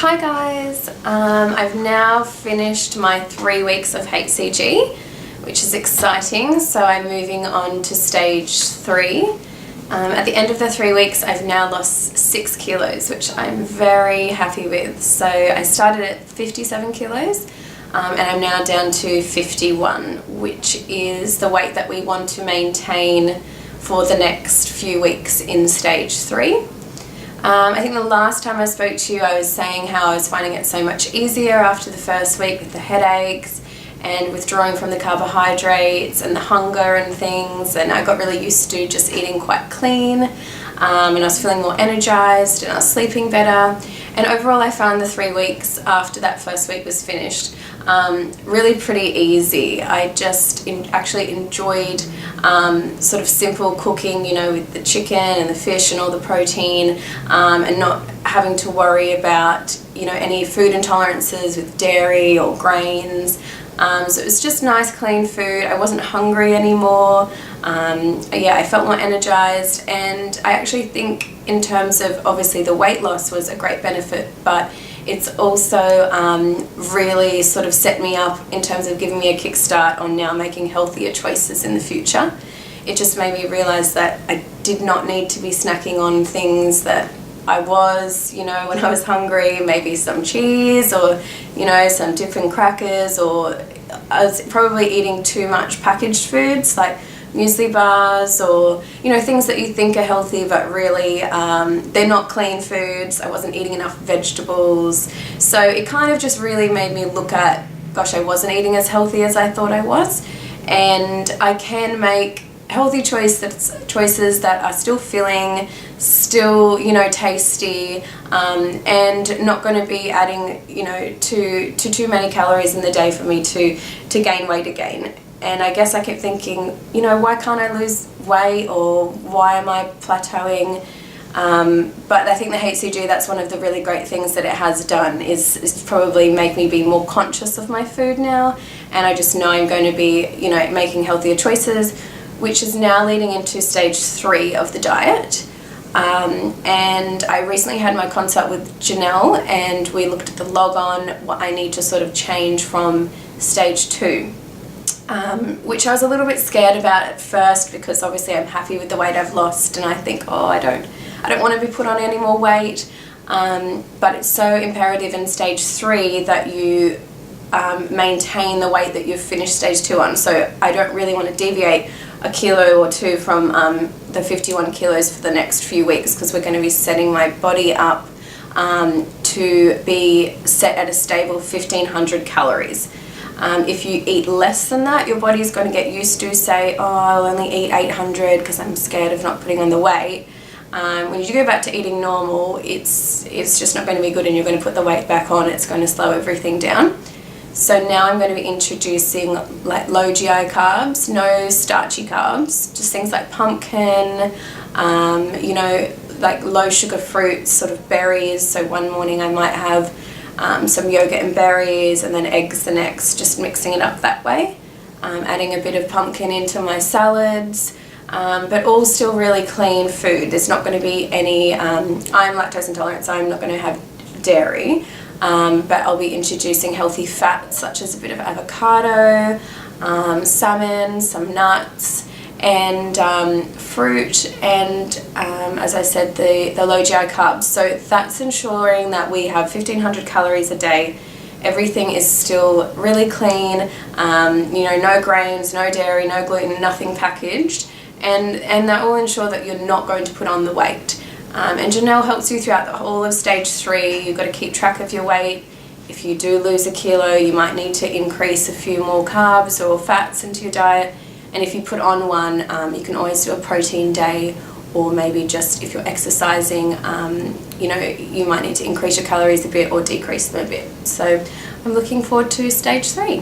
Hi guys, I've now finished my 3 weeks of hCG, which is exciting, so I'm moving on to stage 3. At the end of the 3 weeks I've now lost 6 kilos, which I'm very happy with. So I started at 57 kilos and I'm now down to 51, which is the weight that we want to maintain for the next few weeks in stage 3. I think the last time I spoke to you I was saying how I was finding it so much easier after the first week with the headaches and withdrawing from the carbohydrates and the hunger and things, and I got really used to just eating quite clean, and I was feeling more energized and I was sleeping better. And overall I found the 3 weeks after that first week was finished really pretty easy. I just actually enjoyed sort of simple cooking, you know, with the chicken and the fish and all the protein, and not having to worry about, you know, any food intolerances with dairy or grains. So it was just nice clean food. I wasn't hungry anymore. Yeah, I felt more energized, and I actually think in terms of obviously the weight loss was a great benefit, but it's also really sort of set me up in terms of giving me a kickstart on now making healthier choices in the future. It just made me realize that I did not need to be snacking on things that I was, you know, when I was hungry, maybe some cheese or, you know, some dip and crackers, or I was probably eating too much packaged foods like muesli bars, or, you know, things that you think are healthy but really they're not clean foods. I wasn't eating enough vegetables, so it kind of just really made me look at, gosh, I wasn't eating as healthy as I thought I was, and I can make healthy choices that are still filling, still, you know, tasty, and not going to be adding, you know, too many calories in the day for me to gain weight again. And I guess I kept thinking, you know, why can't I lose weight, or why am I plateauing? But I think the hCG, that's one of the really great things that it has done, is probably make me be more conscious of my food now, and I just know I'm going to be, you know, making healthier choices, which is now leading into stage 3 of the diet. And I recently had my consult with Janelle, and we looked at the log on what I need to sort of change from stage 2. Which I was a little bit scared about at first, because obviously I'm happy with the weight I've lost, and I think, oh, I don't want to be put on any more weight. But it's so imperative in stage 3 that you maintain the weight that you've finished stage 2 on. So I don't really want to deviate a kilo or 2 from the 51 kilos for the next few weeks, because we're going to be setting my body up to be set at a stable 1500 calories. If you eat less than that, your body's going to get used to, say, oh, I'll only eat 800 because I'm scared of not putting on the weight. When you go back to eating normal, it's just not going to be good, and you're going to put the weight back on. It's going to slow everything down. So now I'm going to be introducing like low GI carbs, no starchy carbs, just things like pumpkin, you know, like low sugar fruits, sort of berries. So one morning I might have some yogurt and berries, and then eggs the next, just mixing it up that way. Adding a bit of pumpkin into my salads, but all still really clean food. There's not going to be any, I'm lactose intolerant, so I'm not going to have dairy, but I'll be introducing healthy fats such as a bit of avocado, salmon, some nuts, and fruit, and as I said, the low GI carbs. So that's ensuring that we have 1500 calories a day. Everything is still really clean, you know, no grains, no dairy, no gluten, nothing packaged, and that will ensure that you're not going to put on the weight. And Janelle helps you throughout the whole of stage 3. You've got to keep track of your weight. If you do lose a kilo, you might need to increase a few more carbs or fats into your diet. And if you put on one, you can always do a protein day, or maybe just if you're exercising, you know, you might need to increase your calories a bit or decrease them a bit. So I'm looking forward to stage 3.